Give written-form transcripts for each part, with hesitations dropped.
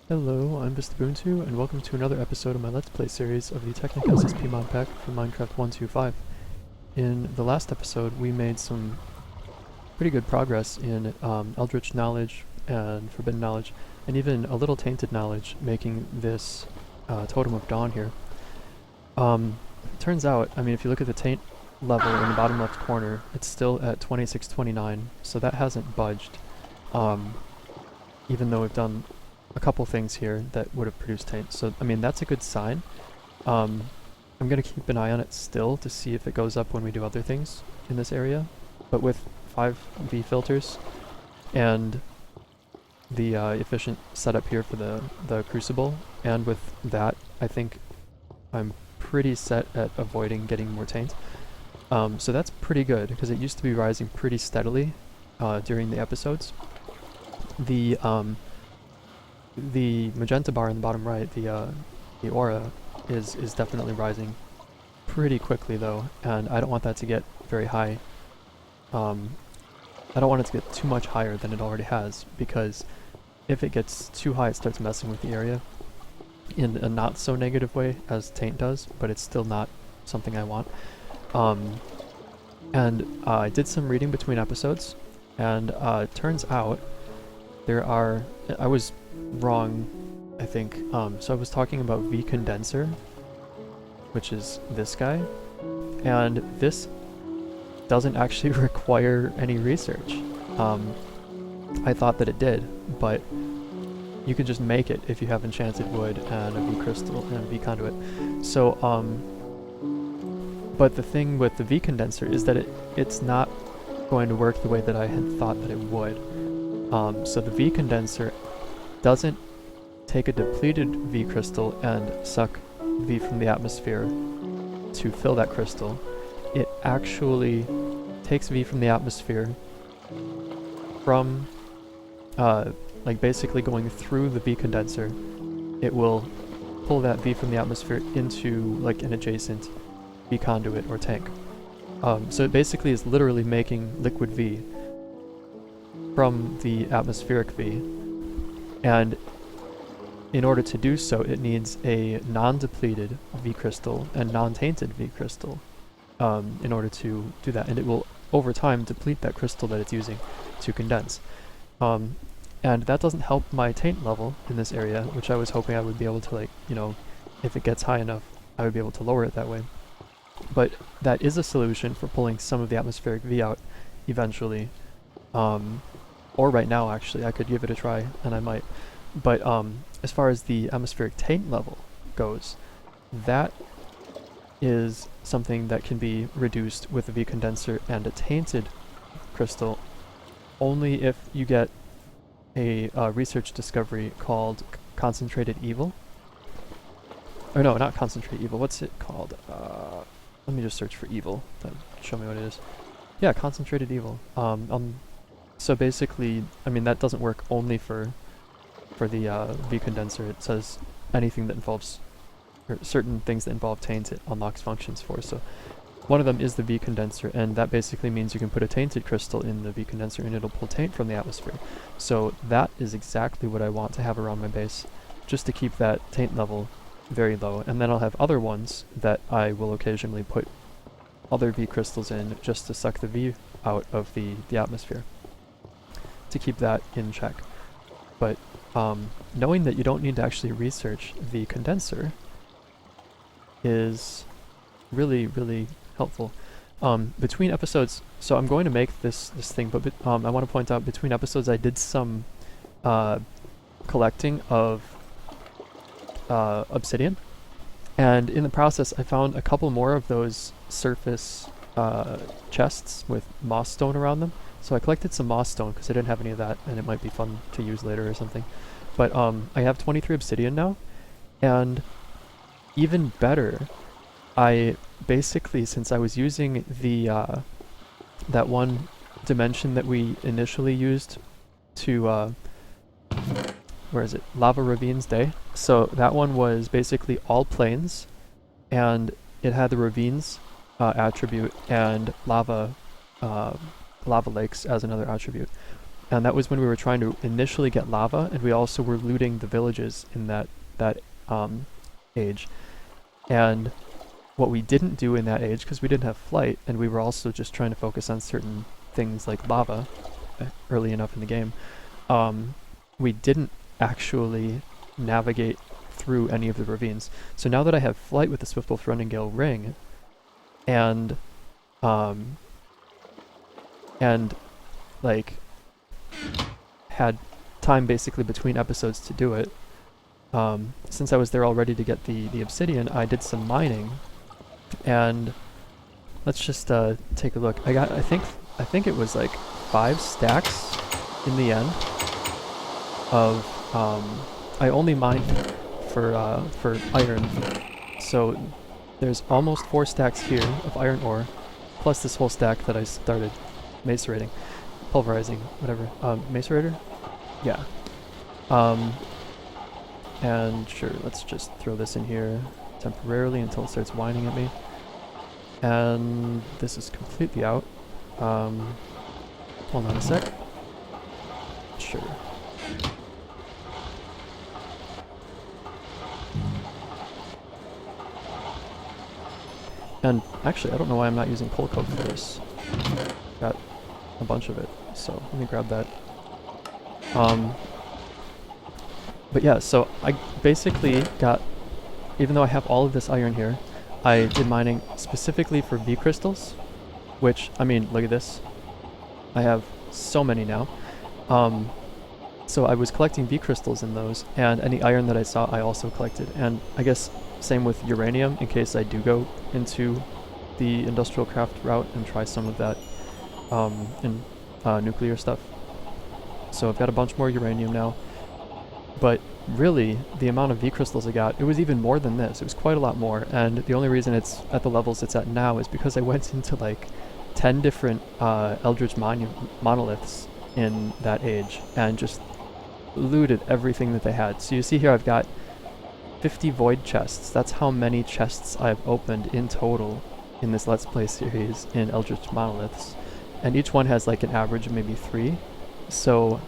Hello, I'm Vistabuntu, and welcome to another episode of my Let's Play series of the Technic SSP mod pack for Minecraft 1.2.5. In the last episode, we made some pretty good progress in Eldritch Knowledge and Forbidden Knowledge, and even a little Tainted Knowledge, making this Totem of Dawn here. Turns out, if you look at the Taint level in the bottom left corner, it's still at 2629, so that hasn't budged, even though we've done a couple things here that would have produced taint. So, that's a good sign. I'm going to keep an eye on it still to see if it goes up when we do other things in this area. But with 5 V filters and the efficient setup here for the crucible, and with that, I think I'm pretty set at avoiding getting more taint. So that's pretty good, because it used to be rising pretty steadily during the episodes. The magenta bar in the bottom right, the aura, is definitely rising pretty quickly though, and I don't want that to get very high. I don't want it to get too much higher than it already has, because if it gets too high it starts messing with the area in a not so negative way as taint does, but it's still not something I want. And I did some reading between episodes, and it turns out I was wrong, I think. So I was talking about Vis Condenser, which is this guy, and this doesn't actually require any research. I thought that it did, but you could just make it if you have enchanted wood and a V crystal and a V conduit. So, but the thing with the V condenser is that it's not going to work the way that I had thought that it would. So the V condenser doesn't take a depleted V crystal and suck V from the atmosphere to fill that crystal. It actually takes V from the atmosphere from, like basically going through the V condenser. It will pull that V from the atmosphere into like an adjacent V conduit or tank. So it basically is literally making liquid V from the atmospheric V, and in order to do so it needs a non-depleted V crystal and non-tainted V crystal in order to do that, and it will over time deplete that crystal that it's using to condense. And that doesn't help my taint level in this area, which I was hoping I would be able to, like, if it gets high enough I would be able to lower it that way. But that is a solution for pulling some of the atmospheric V out eventually. Or right now, actually, I could give it a try, and I might. But as far as the atmospheric taint level goes, that is something that can be reduced with a V condenser and a tainted crystal, only if you get a research discovery called Concentrated Evil. Or no, not Concentrated Evil. What's it called? Let me just search for evil. That'll show me what it is. Yeah, Concentrated Evil. So basically, that doesn't work only for the V condenser. It says anything that involves, or certain things that involve taint, it unlocks functions for. So one of them is the V condenser, and that basically means you can put a tainted crystal in the V condenser and it'll pull taint from the atmosphere. So that is exactly what I want to have around my base, just to keep that taint level very low. And then I'll have other ones that I will occasionally put other V crystals in just to suck the V out of the atmosphere, to keep that in check. But knowing that you don't need to actually research the condenser is really, really helpful. Between episodes, so I'm going to make this thing, but I want to point out, between episodes I did some collecting of obsidian, and in the process I found a couple more of those surface chests with moss stone around them. So I collected some moss stone because I didn't have any of that, and it might be fun to use later or something. But I have 23 obsidian now, and even better, I basically, since I was using the that one dimension that we initially used to where is it? Lava Ravines Day. So that one was basically all plains, and it had the ravines attribute and lava lakes as another attribute. and that was when we were trying to initially get lava, and we also were looting the villages in that age. And what we didn't do in that age, because we didn't have flight, and we were also just trying to focus on certain things like lava early enough in the game, we didn't actually navigate through any of the ravines. So now that I have flight with the Swiftwolf Running-Gale ring, and like had time basically between episodes to do it, since I was there already to get the obsidian, I did some mining, and let's just take a look. I think it was like 5 stacks in the end of I only mined for iron, so there's almost 4 stacks here of iron ore, plus this whole stack that I started macerating, pulverizing, whatever. Macerator? Yeah. And sure, let's just throw this in here temporarily until it starts whining at me. And this is completely out. Hold on a sec. Sure. And actually, I don't know why I'm not using coal coke for this. Got a bunch of it, so let me grab that. But yeah, so I basically got, even though I have all of this iron here, I did mining specifically for V crystals, which, I mean, look at this. I have so many now. So I was collecting V crystals in those, and any iron that I saw I also collected. And I guess same with uranium, in case I do go into the industrial craft route and try some of that in nuclear stuff. So I've got a bunch more uranium now. But really, the amount of V crystals I got, it was even more than this. It was quite a lot more, and the only reason it's at the levels it's at now is because I went into like 10 different Eldritch monoliths in that age and just looted everything that they had. So you see here I've got 50 void chests. That's how many chests I've opened in total in this Let's Play series in Eldritch monoliths. And each one has like an average of maybe 3. So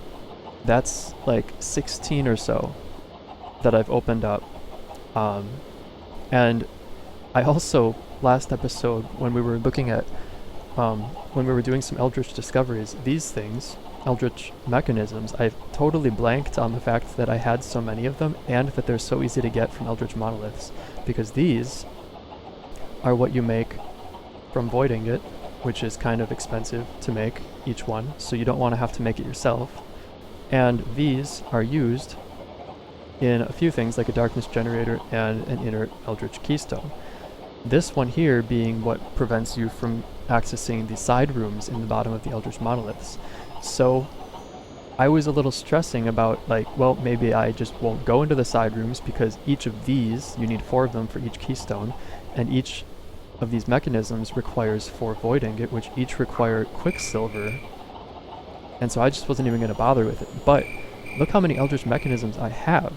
that's like 16 or so that I've opened up. And I also, last episode, when we were looking at, when we were doing some Eldritch discoveries, these things, Eldritch mechanisms, I've totally blanked on the fact that I had so many of them and that they're so easy to get from Eldritch monoliths, because these are what you make from voiding it, which is kind of expensive to make each one, so you don't want to have to make it yourself. And these are used in a few things like a darkness generator and an inert Eldritch keystone. This one here being what prevents you from accessing the side rooms in the bottom of the Eldritch monoliths. So I was a little stressing about like, well, maybe I just won't go into the side rooms because each of these, you need 4 of them for each keystone, and each of these mechanisms requires 4 void ingot, which each require quicksilver. And so I just wasn't even going to bother with it. But look how many Eldritch mechanisms I have.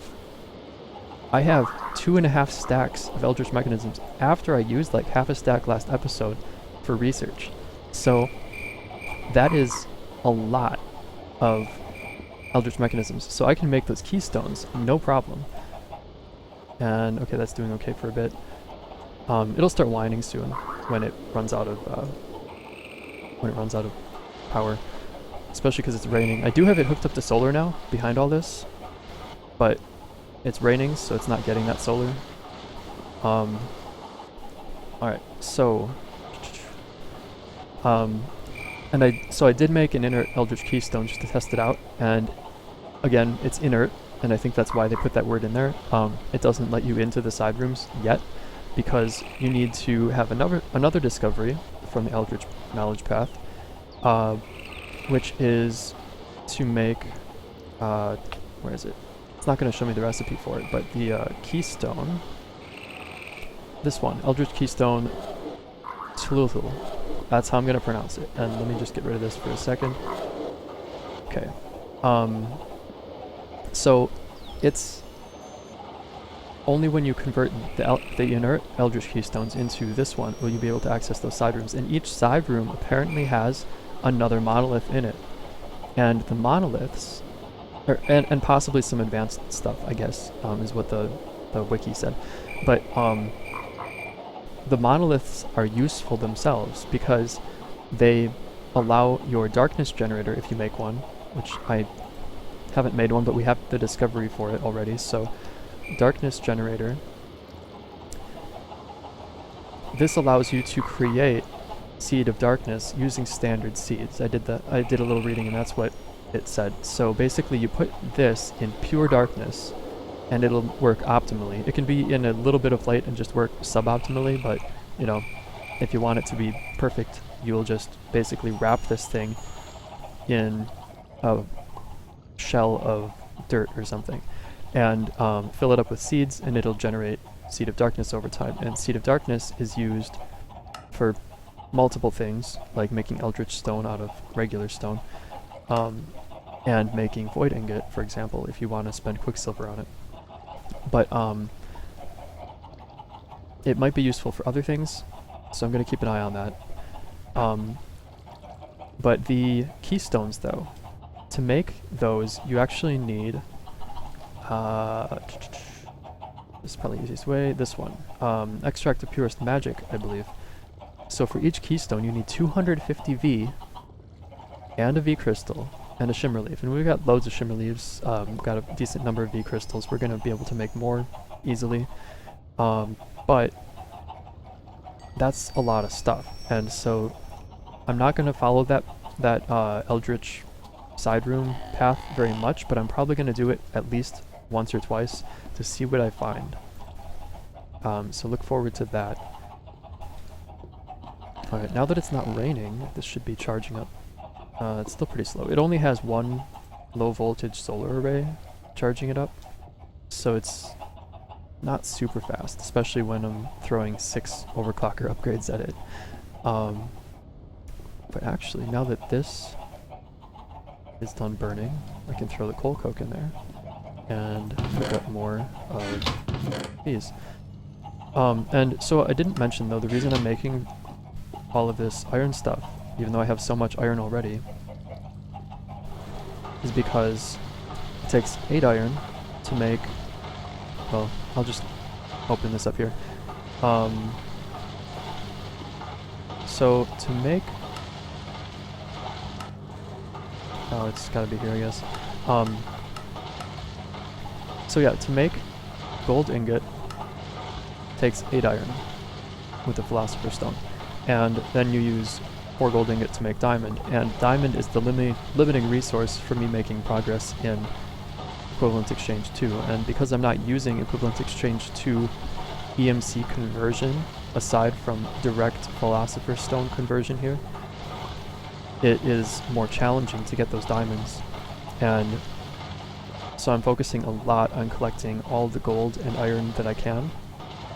I have 2.5 stacks of Eldritch mechanisms after I used like half a stack last episode for research. So that is a lot of Eldritch mechanisms. So I can make those keystones, no problem. And okay, that's doing okay for a bit. It'll start whining soon when it runs out of power. Especially because it's raining. I do have it hooked up to solar now, behind all this, but it's raining, so it's not getting that solar. Alright, so... and I did make an inert Eldritch Keystone just to test it out, and again, it's inert, and I think that's why they put that word in there. It doesn't let you into the side rooms yet, because you need to have another discovery from the Eldritch Knowledge Path, which is to make, where is it? It's not going to show me the recipe for it, but the keystone, this one, Eldritch Keystone Tuluthul. That's how I'm going to pronounce it. And let me just get rid of this for a second. Okay. So it's only when you convert the inert Eldritch Keystones into this one will you be able to access those side rooms. And each side room apparently has another monolith in it. And the monoliths, and possibly some advanced stuff, I guess, is what the wiki said. But the monoliths are useful themselves because they allow your darkness generator, if you make one, which I haven't made one, but we have the discovery for it already. So darkness generator, this allows you to create seed of darkness using standard seeds. I did a little reading and that's what it said. So basically you put this in pure darkness and it'll work optimally. It can be in a little bit of light and just work suboptimally, but you know, if you want it to be perfect, you'll just basically wrap this thing in a shell of dirt or something and fill it up with seeds, and it'll generate seed of darkness over time. And seed of darkness is used for multiple things, like making eldritch stone out of regular stone, and making void ingot, for example, if you want to spend quicksilver on it. But it might be useful for other things, so I'm going to keep an eye on that. But the keystones, though, to make those, you actually need, this is probably the easiest way, this one, extract of purest magic, I believe. So for each keystone, you need 250 V, and a V crystal, and a shimmer leaf. And we've got loads of shimmer leaves, got a decent number of V crystals. We're going to be able to make more easily. But that's a lot of stuff. And so I'm not going to follow that Eldritch side room path very much, but I'm probably going to do it at least once or twice to see what I find. So look forward to that. Alright, now that it's not raining, this should be charging up. It's still pretty slow. It only has one low voltage solar array charging it up, so it's not super fast, especially when I'm throwing 6 overclocker upgrades at it. But actually, now that this is done burning, I can throw the coal coke in there and pick up more of these. And so I didn't mention, though, the reason I'm making all of this iron stuff, even though I have so much iron already, is because it takes 8 iron to make, well, I'll just open this up here. So to make, oh, it's gotta be here, I guess. So yeah, to make gold ingot takes 8 iron with the Philosopher's Stone. And then you use 4 gold ingot to make diamond, and diamond is the limiting resource for me making progress in Equivalent Exchange 2. And because I'm not using Equivalent Exchange 2 EMC conversion, aside from direct Philosopher's Stone conversion here, it is more challenging to get those diamonds. And so I'm focusing a lot on collecting all the gold and iron that I can,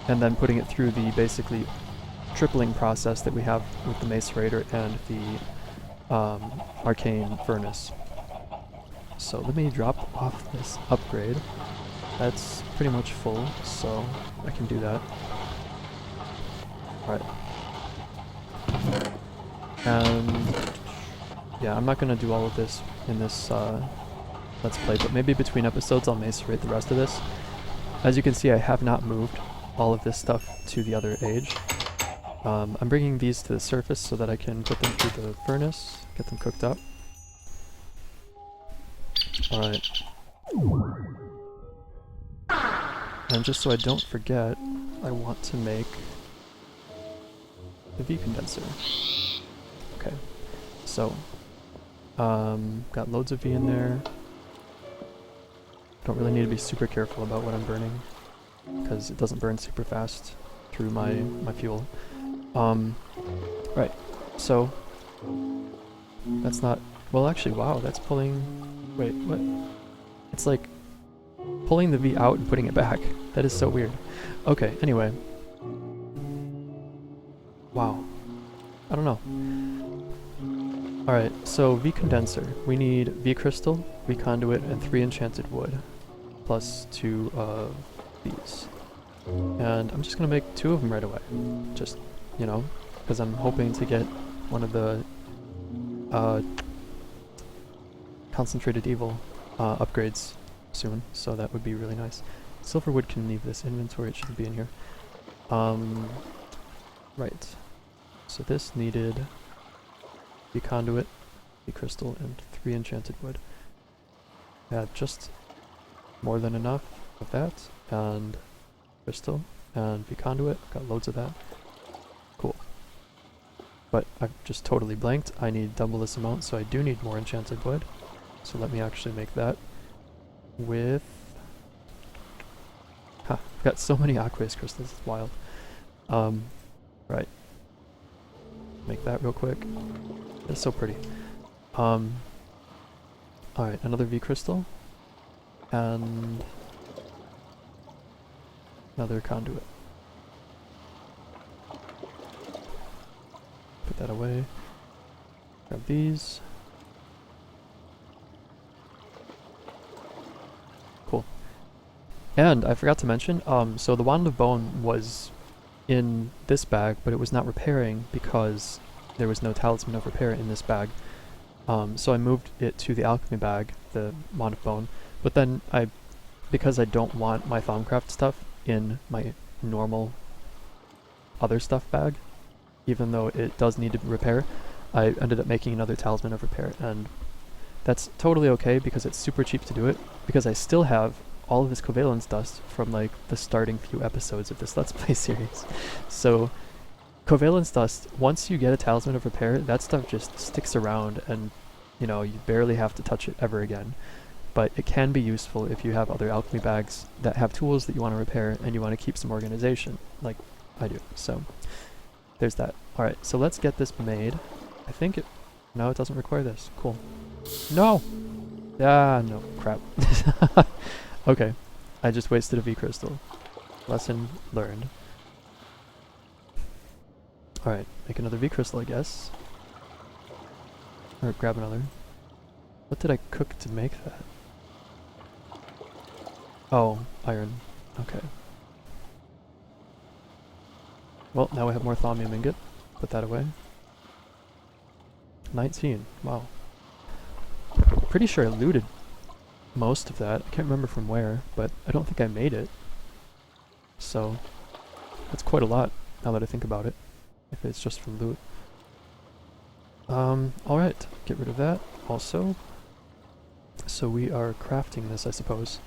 and then putting it through the basically tripling process that we have with the Macerator and the Arcane Furnace. So let me drop off this upgrade. That's pretty much full, so I can do that. Alright. And yeah, I'm not going to do all of this in this Let's Play, but maybe between episodes I'll macerate the rest of this. As you can see, I have not moved all of this stuff to the other age. I'm bringing these to the surface so that I can put them through the furnace, get them cooked up. Alright. And just so I don't forget, I want to make the V condenser. Okay, so, got loads of V in there. Don't really need to be super careful about what I'm burning, because it doesn't burn super fast through my fuel. Right, so that's not, well actually, wow, that's pulling, wait, what? It's like pulling the V out and putting it back. That is so weird. Okay, anyway. Wow. I don't know. Alright, so V condenser. We need V crystal, V conduit, and 3 enchanted wood. Plus 2 of these. And I'm just gonna make 2 of them right away. Just, you know, because I'm hoping to get one of the concentrated evil upgrades soon, so that would be really nice. Silverwood can leave this inventory, it shouldn't be in here. Right. So this needed the conduit, the crystal, and 3 enchanted wood. Had just more than enough of that, and crystal, and the conduit, got loads of that. Cool. But I've just totally blanked. I need double this amount, so I do need more enchanted wood. So let me actually make that with... I've got so many aqueous crystals, it's wild. Right. Make that real quick. It's so pretty. Alright, another V crystal. And another conduit. Put that away. Grab these. Cool. And I forgot to mention, so the Wand of Bone was in this bag, but it was not repairing because there was no Talisman of Repair in this bag. So I moved it to the alchemy bag, the Wand of Bone, but then because I don't want my Thaumcraft stuff in my normal other stuff bag, even though it does need to repair, I ended up making another Talisman of Repair, and that's totally okay because it's super cheap to do it, because I still have all of this covalence dust from like the starting few episodes of this Let's Play series. So covalence dust, once you get a Talisman of Repair, that stuff just sticks around and, you know, you barely have to touch it ever again. But it can be useful if you have other alchemy bags that have tools that you want to repair and you want to keep some organization, like I do. So there's that. Alright, so let's get this made. I think it... No, it doesn't require this. Cool. No! Ah, no. Crap. Okay. I just wasted a V crystal. Lesson learned. Alright, make another V crystal, I guess. Or grab another. What did I cook to make that? Oh, iron. Okay. Well, now we have more thaumium ingot. Put that away. 19. Wow. Pretty sure I looted most of that. I can't remember from where, but I don't think I made it. So, that's quite a lot, now that I think about it. If it's just from loot. Alright. Get rid of that also. So we are crafting this, I suppose.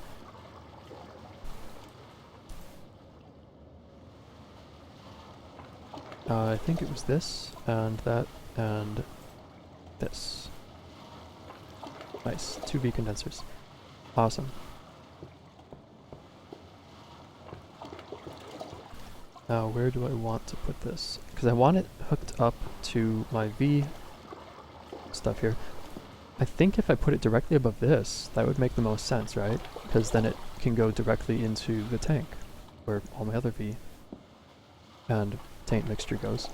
I think it was this, and that, and this. Nice. 2 V condensers. Awesome. Now, where do I want to put this? Because I want it hooked up to my V stuff here. I think if I put it directly above this, that would make the most sense, right? Because then it can go directly into the tank, where all my other V and taint mixture goes.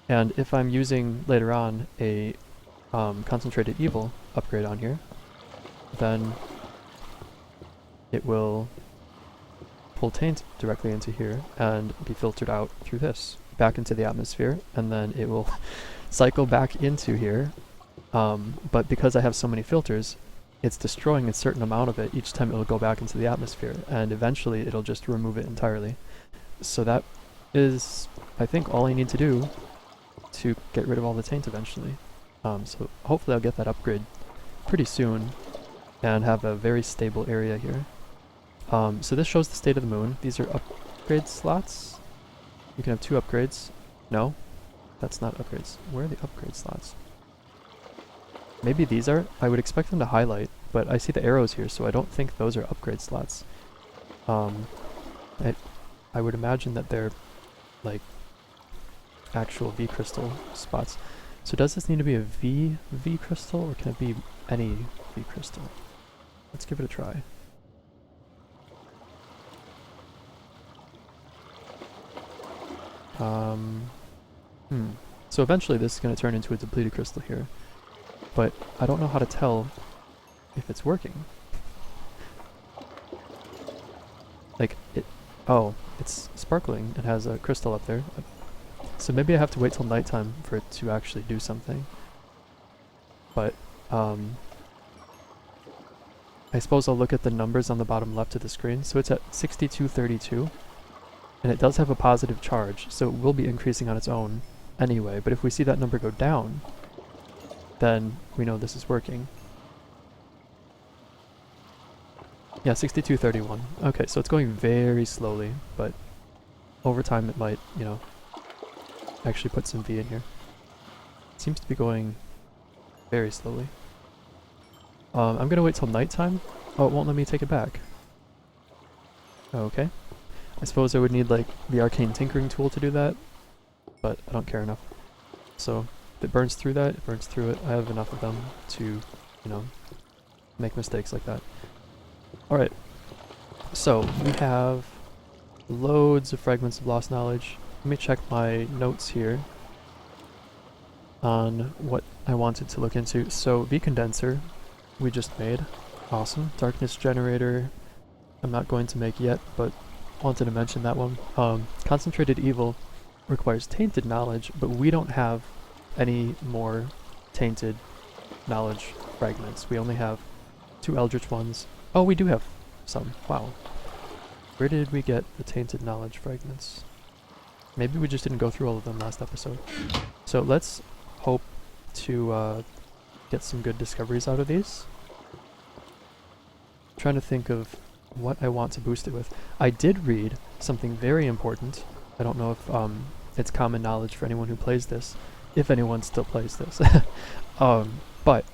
And if I'm using later on a concentrated evil upgrade on here, then it will pull taint directly into here and be filtered out through this, back into the atmosphere, and then it will cycle back into here. But because I have so many filters, it's destroying a certain amount of it each time it will go back into the atmosphere, and eventually it'll just remove it entirely. So that is, I think, all I need to do to get rid of all the taint eventually. So hopefully I'll get that upgrade pretty soon and have a very stable area here. So this shows the state of the moon. These are upgrade slots. You can have 2 upgrades. No, that's not upgrades. Where are the upgrade slots? Maybe these are? I would expect them to highlight, but I see the arrows here, so I don't think those are upgrade slots. I would imagine that they're like actual V crystal spots. So does this need to be a V crystal, or can it be any V crystal? Let's give it a try. So eventually this is going to turn into a depleted crystal here, but I don't know how to tell if it's working. Like, oh, it's sparkling. It has a crystal up there. So maybe I have to wait till nighttime for it to actually do something. But, I suppose I'll look at the numbers on the bottom left of the screen. So it's at 6232, and it does have a positive charge, so it will be increasing on its own anyway. But if we see that number go down, then we know this is working. Yeah, 6231. Okay, so it's going very slowly, but over time it might, you know, actually put some V in here. It seems to be going very slowly. I'm gonna wait till nighttime. Oh, it won't let me take it back. Okay. I suppose I would need like the arcane tinkering tool to do that, but I don't care enough. So if it burns through that, it burns through it. I have enough of them to, you know, make mistakes like that. Alright, so we have loads of fragments of lost knowledge. Let me check my notes here on what I wanted to look into. So V Condenser we just made. Awesome. Darkness Generator I'm not going to make yet, but wanted to mention that one. Concentrated Evil requires tainted knowledge, but we don't have any more tainted knowledge fragments. We only have 2 Eldritch ones. Oh, we do have some. Wow. Where did we get the tainted knowledge fragments? Maybe we just didn't go through all of them last episode. So let's hope to get some good discoveries out of these. I'm trying to think of what I want to boost it with. I did read something very important. I don't know if it's common knowledge for anyone who plays this, if anyone still plays this. But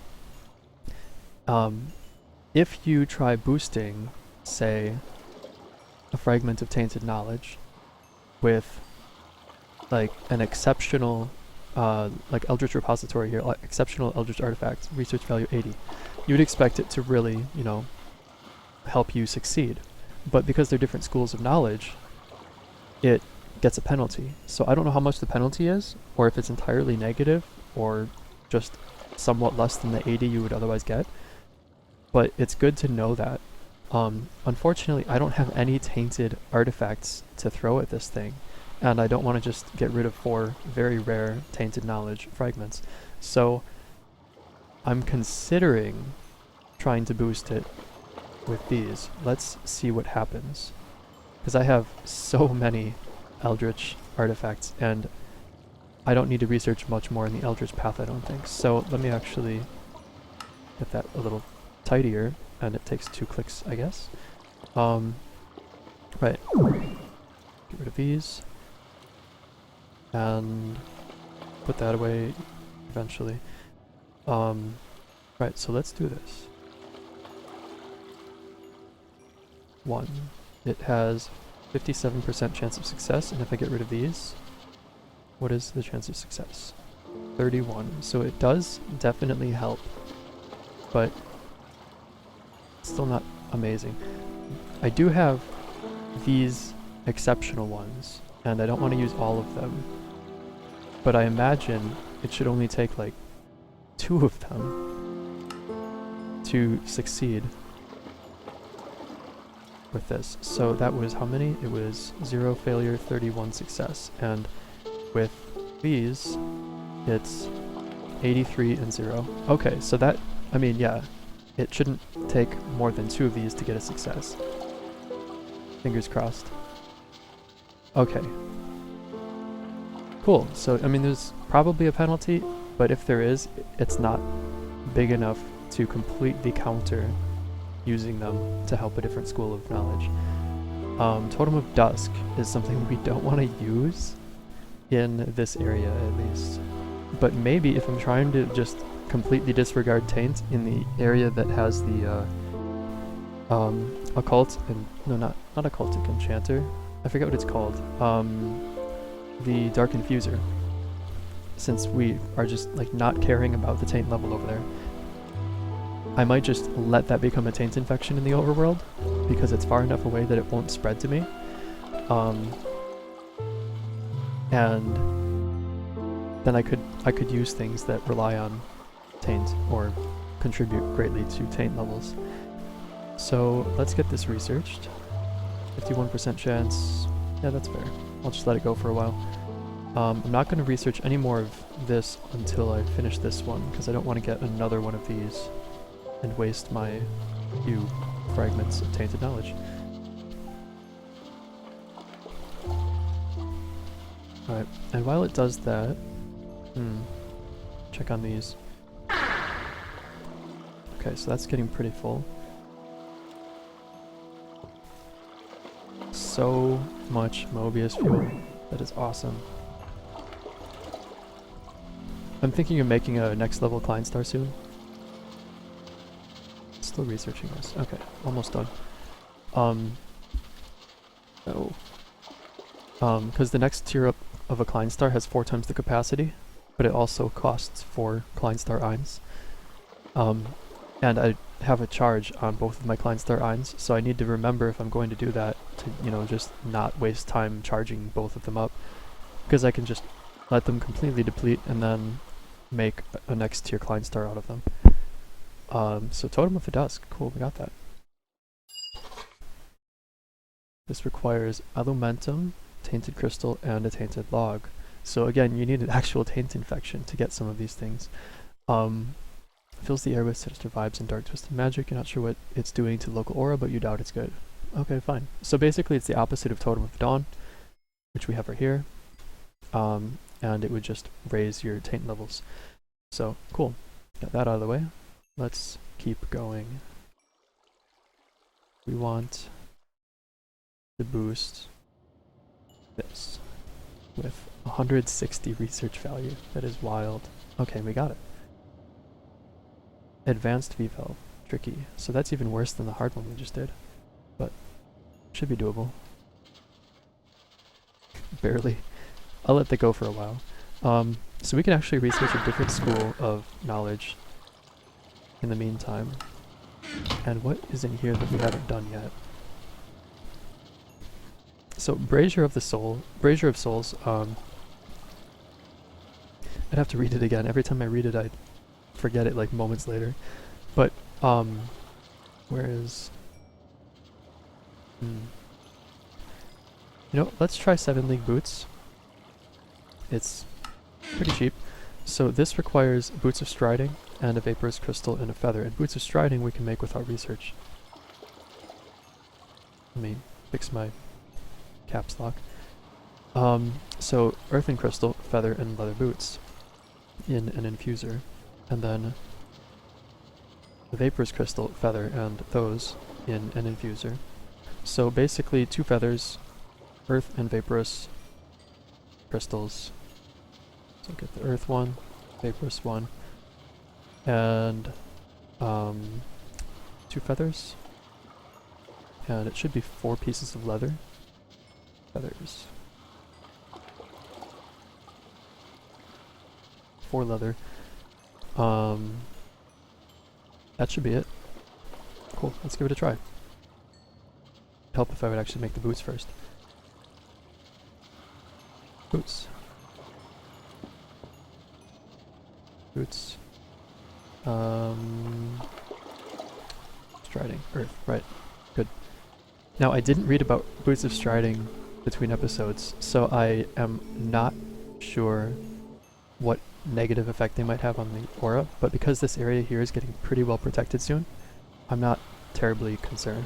if you try boosting, say, a fragment of tainted knowledge with like an exceptional like Eldritch repository here, like exceptional Eldritch artifact, research value 80, you would expect it to really, you know, help you succeed. But because they're different schools of knowledge, it gets a penalty. So I don't know how much the penalty is, or if it's entirely negative, or just somewhat less than the 80 you would otherwise get. But it's good to know that. Unfortunately, I don't have any tainted artifacts to throw at this thing, and I don't want to just get rid of 4 very rare tainted knowledge fragments. So I'm considering trying to boost it with these. Let's see what happens, because I have so many Eldritch artifacts, and I don't need to research much more in the Eldritch path, I don't think. So let me actually get that a little tidier, and it takes 2 clicks, I guess. Right. Get rid of these. And put that away eventually. Right, so let's do this. 1. It has 57% chance of success, and if I get rid of these, what is the chance of success? 31. So it does definitely help, but still not amazing. I do have these exceptional ones, and I don't want to use all of them, but I imagine it should only take like 2 of them to succeed with this. So that was how many? It was 0 failure, 31 success, and with these it's 83 and 0. Okay, so that, I mean, yeah, it shouldn't take more than 2 of these to get a success. Fingers crossed. Okay. Cool. So, I mean, there's probably a penalty, but if there is, it's not big enough to completely counter using them to help a different school of knowledge. Totem of Dusk is something we don't want to use in this area, at least. But maybe if I'm trying to just completely disregard Taint in the area that has the occult and no, not occultic enchanter. I forget what it's called. The Dark Infuser. Since we are just like not caring about the Taint level over there, I might just let that become a Taint infection in the overworld because it's far enough away that it won't spread to me. And then I could use things that rely on Taint or contribute greatly to Taint levels. So let's get this researched. 51% chance. Yeah, that's fair. I'll just let it go for a while. I'm not going to research any more of this until I finish this one, because I don't want to get another one of these and waste my few fragments of tainted knowledge. Alright, and while it does that, check on these. Okay, so that's getting pretty full. So much Mobius fuel. That is awesome. I'm thinking of making a next level Klein Star soon. Still researching this. Okay, almost done. Because the next tier up of a Klein Star has 4 times the capacity, but it also costs 4 Klein Star Eins. And I have a charge on both of my Klein Star Eins, so I need to remember if I'm going to do that to, you know, just not waste time charging both of them up, because I can just let them completely deplete and then make a next tier Klein Star out of them. So Totem of the Dusk, cool, we got that. This requires Alumentum, Tainted Crystal, and a Tainted Log. So again, you need an actual taint infection to get some of these things. Fills the air with sinister vibes and dark twisted magic. You're not sure what it's doing to local aura, but you doubt it's good. Okay, fine. So basically it's the opposite of Totem of the Dawn, which we have right here. And it would just raise your taint levels. So, cool. Got that out of the way. Let's keep going. We want to boost this with 160 research value. That is wild. Okay, we got it. Advanced V-Valve. Tricky. So that's even worse than the hard one we just did. But should be doable. Barely. I'll let that go for a while. So we can actually research a different school of knowledge in the meantime. And what is in here that we haven't done yet? So Brazier of Souls, I'd have to read it again. Every time I read it I forget it like moments later. But where is you know, let's try 7 League Boots. It's pretty cheap. So this requires Boots of Striding and a Vaporous Crystal and a Feather. And Boots of Striding we can make without research. Let me fix my caps lock. So Earthen Crystal, Feather, and Leather Boots in an infuser. And then the Vaporous Crystal, Feather, and those in an infuser. So basically 2 feathers, Earth and Vaporous crystals. So get the Earth one, Vaporous one, and 2 feathers. And it should be 4 pieces of leather. Feathers. 4 leather. That should be it. Cool, let's give it a try. Help if I would actually make the boots first. Boots. Boots. Striding. Earth. Right. Good. Now, I didn't read about Boots of Striding between episodes, so I am not sure what negative effect they might have on the aura, but because this area here is getting pretty well protected soon, I'm not terribly concerned.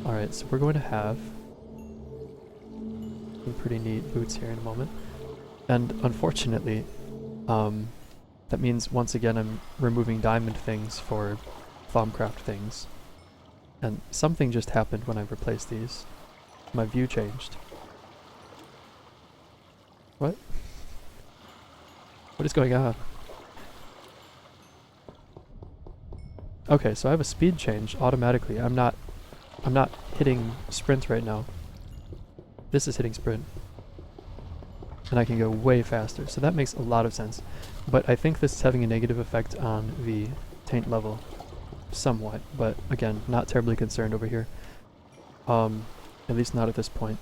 Alright, so we're going to have some pretty neat boots here in a moment. And unfortunately, that means once again I'm removing diamond things for Thaumcraft things. And something just happened when I replaced these. My view changed. What? What is going on? Okay, so I have a speed change automatically. I'm not hitting sprint right now. This is hitting sprint. And I can go way faster, so that makes a lot of sense. But I think this is having a negative effect on the taint level. Somewhat, but again, not terribly concerned over here. At least not at this point.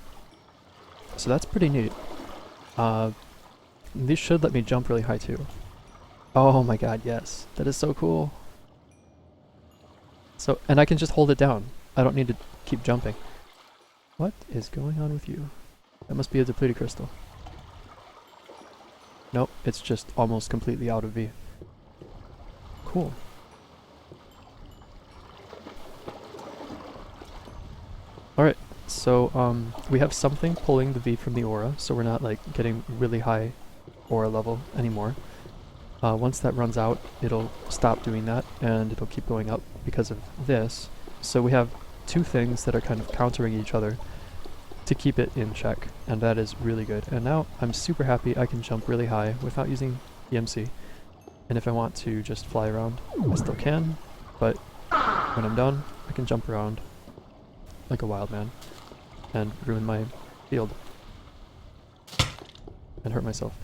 So that's pretty neat. These should let me jump really high too. Oh my god, yes. That is so cool. So, and I can just hold it down. I don't need to keep jumping. What is going on with you? That must be a depleted crystal. Nope, it's just almost completely out of V. Cool. Alright, so we have something pulling the V from the aura, so we're not like getting really high aura level anymore. Once that runs out, it'll stop doing that, and it'll keep going up because of this. So we have two things that are kind of countering each other to keep it in check, and that is really good. And now I'm super happy I can jump really high without using EMC. And if I want to just fly around, I still can, but when I'm done, I can jump around like a wild man and ruin my field and hurt myself.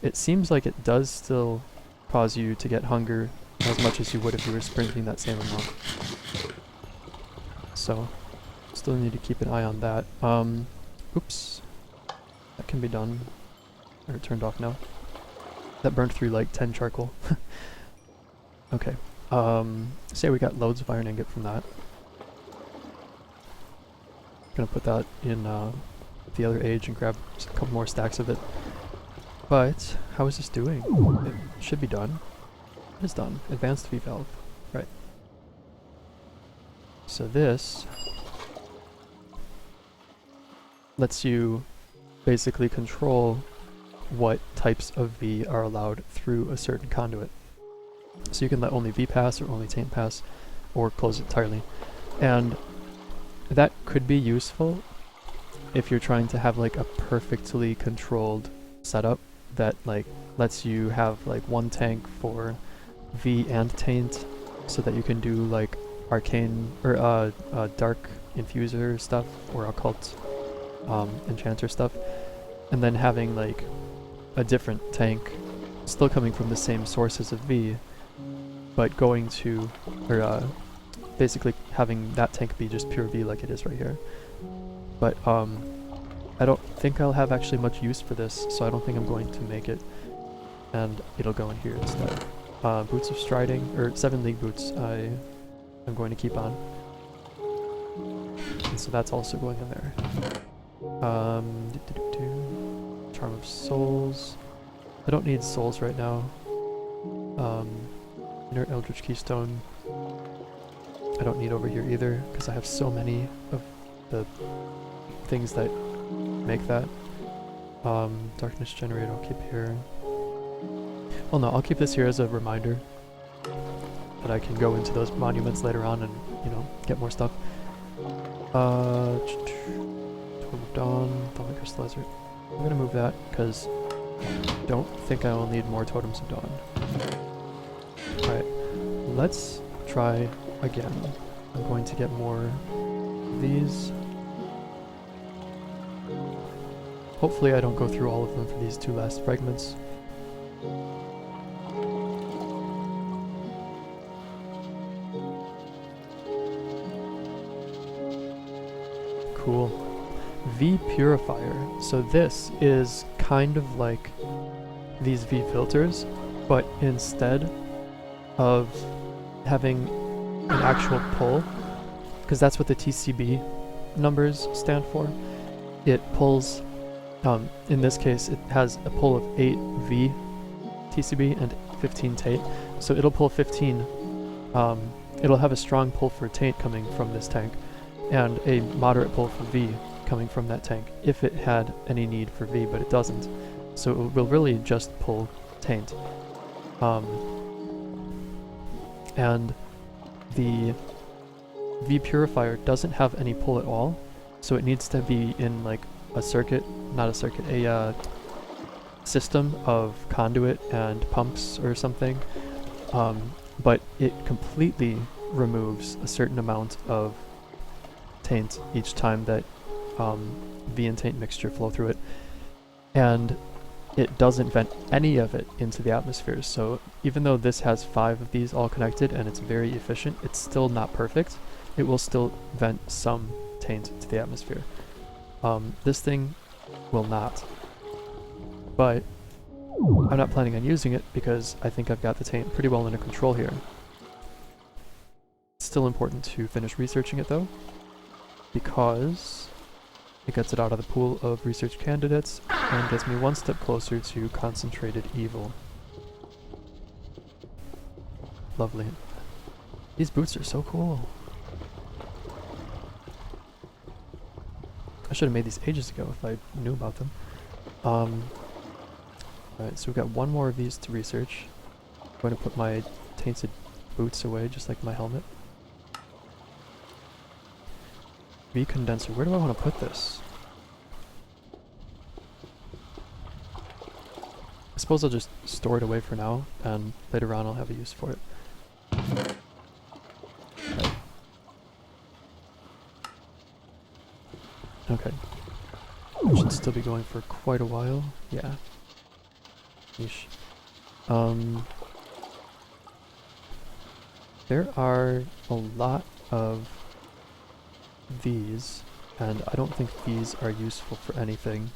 It seems like it does still cause you to get hunger as much as you would if you were sprinting that same amount. So, still need to keep an eye on that. Oops. That can be done. Or turned off now. That burned through like 10 charcoal. Okay. Say we got loads of iron ingot from that. Gonna put that in the other age and grab a couple more stacks of it. But, how is this doing? It should be done. It is done. Advanced V valve. Right. So this lets you basically control what types of V are allowed through a certain conduit. So you can let only V pass or only taint pass, or close it entirely. And that could be useful if you're trying to have like a perfectly controlled setup that like lets you have like one tank for V and taint, so that you can do like arcane or dark infuser stuff or occult enchanter stuff, and then having like a different tank still coming from the same sources of V, but going to, or basically having that tank be just pure V like it is right here. But I don't think I'll have actually much use for this, so I don't think I'm going to make it, and it'll go in here instead. Boots of Striding, or 7 League Boots, I'm going to keep on. And so that's also going in there. Charm of Souls. I don't need souls right now. Inner Eldritch Keystone. I don't need over here either, because I have so many of the things that make that. Darkness Generator I'll keep here. Well no, I'll keep this here as a reminder that I can go into those monuments later on and, you know, get more stuff. Totem of Dawn, Thaumic Crystallizer. I'm gonna move that, because I don't think I will need more Totems of Dawn. Alright, let's try again. I'm going to get more of these. Hopefully I don't go through all of them for these two last fragments. Cool. V Purifier. So this is kind of like these V filters, but instead of having an actual pull, because that's what the TCB numbers stand for, it pulls, in this case it has a pull of 8 V TCB and 15 taint, so it'll pull 15, it'll have a strong pull for taint coming from this tank, and a moderate pull for V coming from that tank, if it had any need for V, but it doesn't. So it will really just pull taint. And the V Purifier doesn't have any pull at all, so it needs to be in like a circuit, not a circuit, a system of conduit and pumps or something, but it completely removes a certain amount of taint each time that V and taint mixture flow through it, and it doesn't vent any of it into the atmosphere. So even though this has 5 of these all connected and it's very efficient, it's still not perfect. It will still vent some taint to the atmosphere. This thing will not, but I'm not planning on using it because I think I've got the taint pretty well under control here. It's still important to finish researching it though, because it gets it out of the pool of research candidates and gets me one step closer to concentrated evil. Lovely. These boots are so cool. should have made these ages ago if I knew about them. Alright, so we've got one more of these to research. I'm going to put my tainted boots away, just like my helmet. V condenser, where do I want to put this? I suppose I'll just store it away for now, and later on I'll have a use for it. Okay. It should still be going for quite a while. Yeah. Yeesh. There are a lot of these, and I don't think these are useful for anything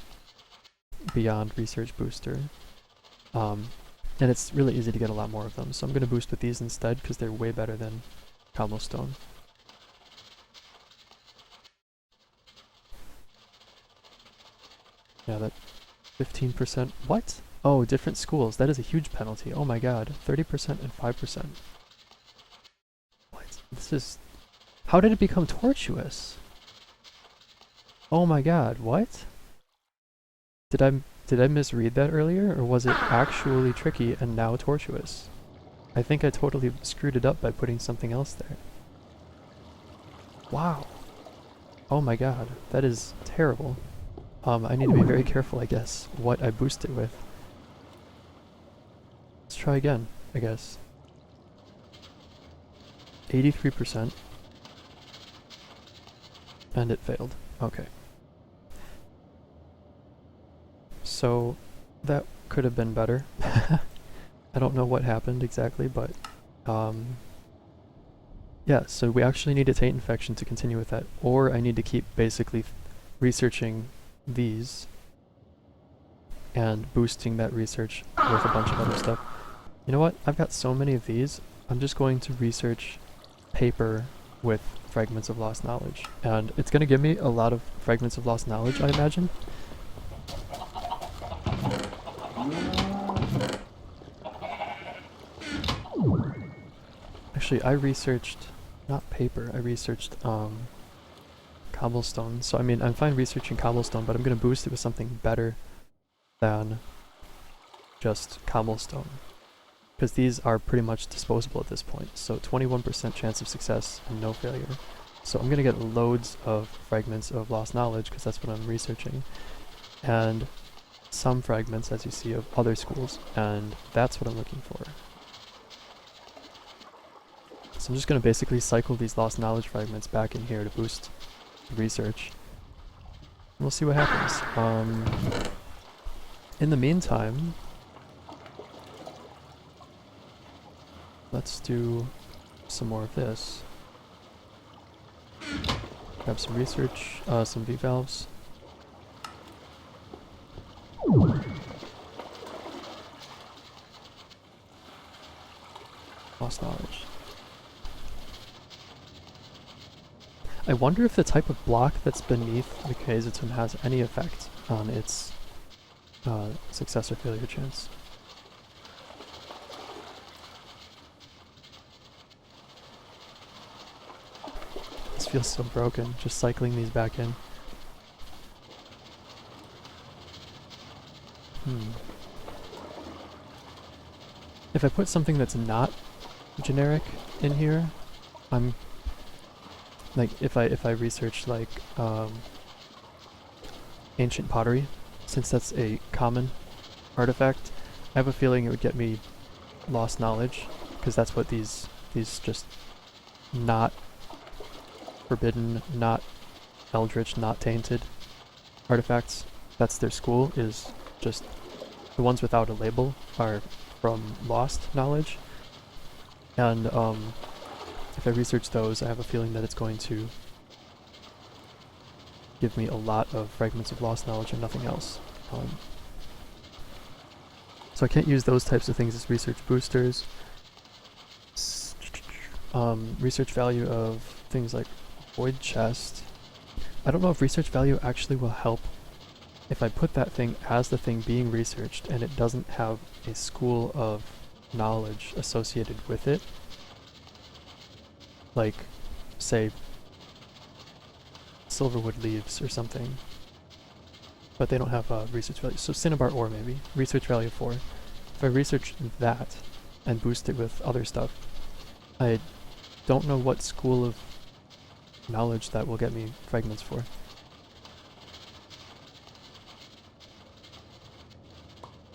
beyond Research Booster. And it's really easy to get a lot more of them, so I'm going to boost with these instead because they're way better than cobblestone. Yeah, that 15%. What? Oh, different schools. That is a huge penalty. Oh my god. 30% and 5%. What? This is... How did it become tortuous? Oh my god, what? Did I misread that earlier, or was it actually tricky and now tortuous? I think I totally screwed it up by putting something else there. Wow. Oh my god, that is terrible. I need to be very careful, I guess, what I boost it with. Let's try again, I guess. 83%. And it failed. Okay. So, that could have been better. I don't know what happened exactly, but... yeah, so we actually need a taint infection to continue with that, or I need to keep basically researching these and boosting that research with a bunch of other stuff. You know what? I've got so many of these, I'm just going to research paper with fragments of lost knowledge. And it's going to give me a lot of fragments of lost knowledge, I imagine. Actually, I researched, not paper, I researched cobblestone. So I mean, I'm fine researching cobblestone, but I'm going to boost it with something better than just cobblestone. Because these are pretty much disposable at this point. So 21% chance of success and no failure. So I'm going to get loads of fragments of lost knowledge because that's what I'm researching. And some fragments, as you see, of other schools. And that's what I'm looking for. So I'm just going to basically cycle these lost knowledge fragments back in here to boost research. And we'll see what happens. In the meantime, let's do some more of this. Grab some research, some V-valves. Lost knowledge. I wonder if the type of block that's beneath the Kazatum has any effect on its success or failure chance. This feels so broken, just cycling these back in. If I put something that's not generic in here, I'm like if I research like ancient pottery, since that's a common artifact, I have a feeling it would get me lost knowledge, because that's what these just not forbidden, not eldritch, not tainted artifacts, that's their school, is just the ones without a label are from lost knowledge. And if I research those, I have a feeling that it's going to give me a lot of fragments of lost knowledge and nothing else. So I can't use those types of things as research boosters. Research value of things like void chest. I don't know if research value actually will help if I put that thing as the thing being researched and it doesn't have a school of knowledge associated with it. Like, say, silverwood leaves or something. But they don't have research value. So cinnabar ore maybe. Research value 4. If I research that and boost it with other stuff, I don't know what school of knowledge that will get me fragments for.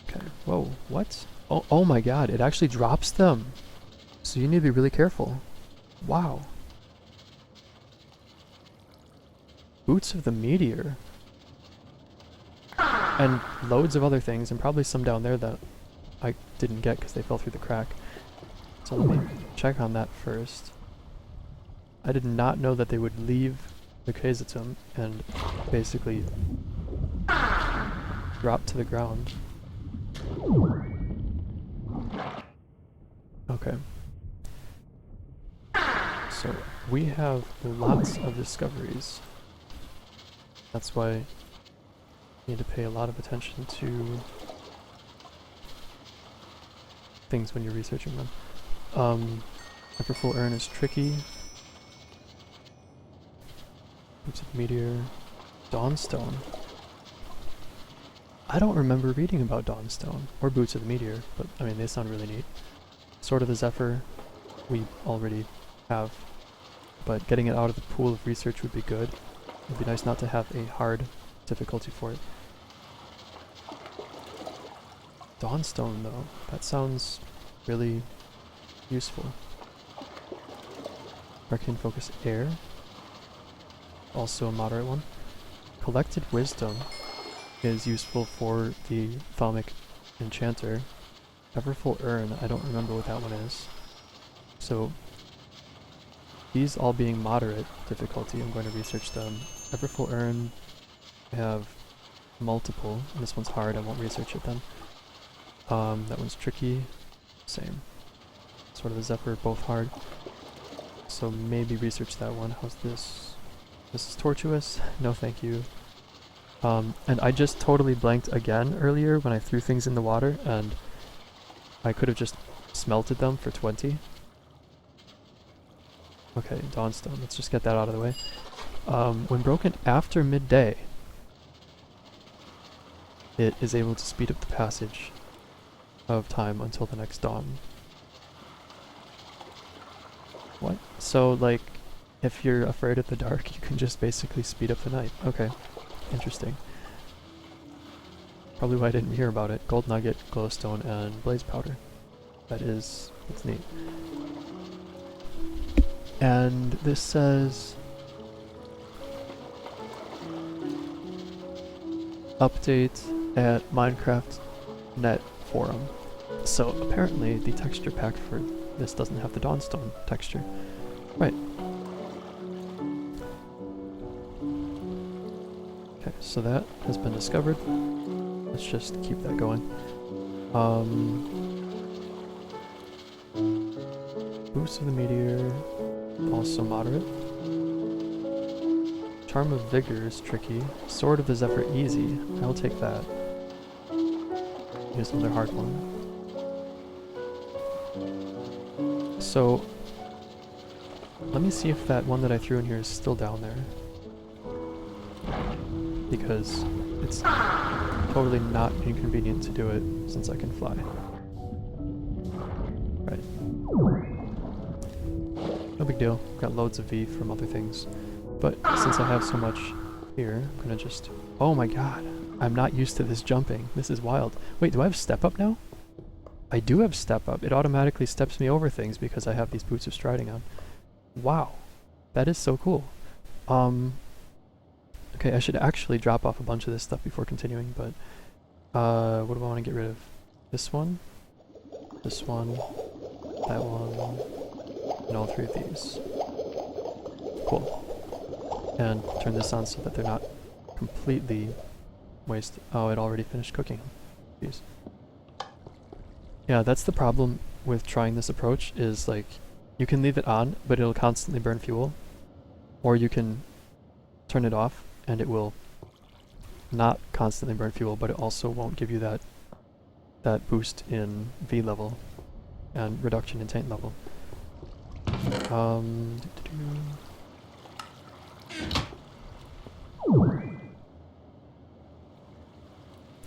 Okay, whoa, what? Oh my god, it actually drops them! So you need to be really careful. Wow. Boots of the Meteor. And loads of other things, and probably some down there that I didn't get because they fell through the crack. So let me check on that first. I did not know that they would leave the Kazatum and basically drop to the ground. Okay. So we have lots of discoveries. That's why you need to pay a lot of attention to things when you're researching them. Upper full urn is tricky. Boots of Meteor. Dawnstone. I don't remember reading about Dawnstone or Boots of the Meteor, but I mean they sound really neat. Sword of the Zephyr we already have, but getting it out of the pool of research would be good. It would be nice not to have a hard difficulty for it. Dawnstone though, that sounds really useful. Arcane Focus Air, also a moderate one. Collected Wisdom is useful for the Thaumic Enchanter. Everfull Urn, I don't remember what that one is. So these all being moderate difficulty, I'm going to research them. Everfull Urn, I have multiple, and this one's hard, I won't research it then. That one's tricky, same. Sword of the Zephyr, both hard. So maybe research that one. How's this? This is tortuous? No thank you. And I just totally blanked again earlier when I threw things in the water, and I could have just smelted them for 20. Okay, Dawnstone, let's just get that out of the way. When broken after midday, it is able to speed up the passage of time until the next dawn. What? So, like, if you're afraid of the dark, you can just basically speed up the night. Okay, interesting. Probably why I didn't hear about it. Gold Nugget, Glowstone, and Blaze Powder. That's neat. And this says update at Minecraft Net forum. So apparently the texture pack for this doesn't have the Dawnstone texture. Right. Okay, so that has been discovered. Let's just keep that going. Boost of the Meteor, also moderate. Charm of Vigor is tricky. Sword of the Zephyr, easy. I'll take that. Here's another hard one. So, let me see if that one that I threw in here is still down there. Because it's totally not inconvenient to do it since I can fly. Right. No big deal. Got loads of V from other things. But since I have so much here, I'm gonna just... Oh my god! I'm not used to this jumping. This is wild. Wait, do I have step up now? I do have step up. It automatically steps me over things because I have these boots of striding on. Wow. That is so cool. Okay, I should actually drop off a bunch of this stuff before continuing, but what do I want to get rid of? This one, that one, and all three of these. Cool. And turn this on so that they're not completely wasted. Oh, it already finished cooking. Jeez. Yeah, that's the problem with trying this approach, is like, you can leave it on, but it'll constantly burn fuel. Or you can turn it off, and it will not constantly burn fuel, but it also won't give you that boost in V level and reduction in taint level.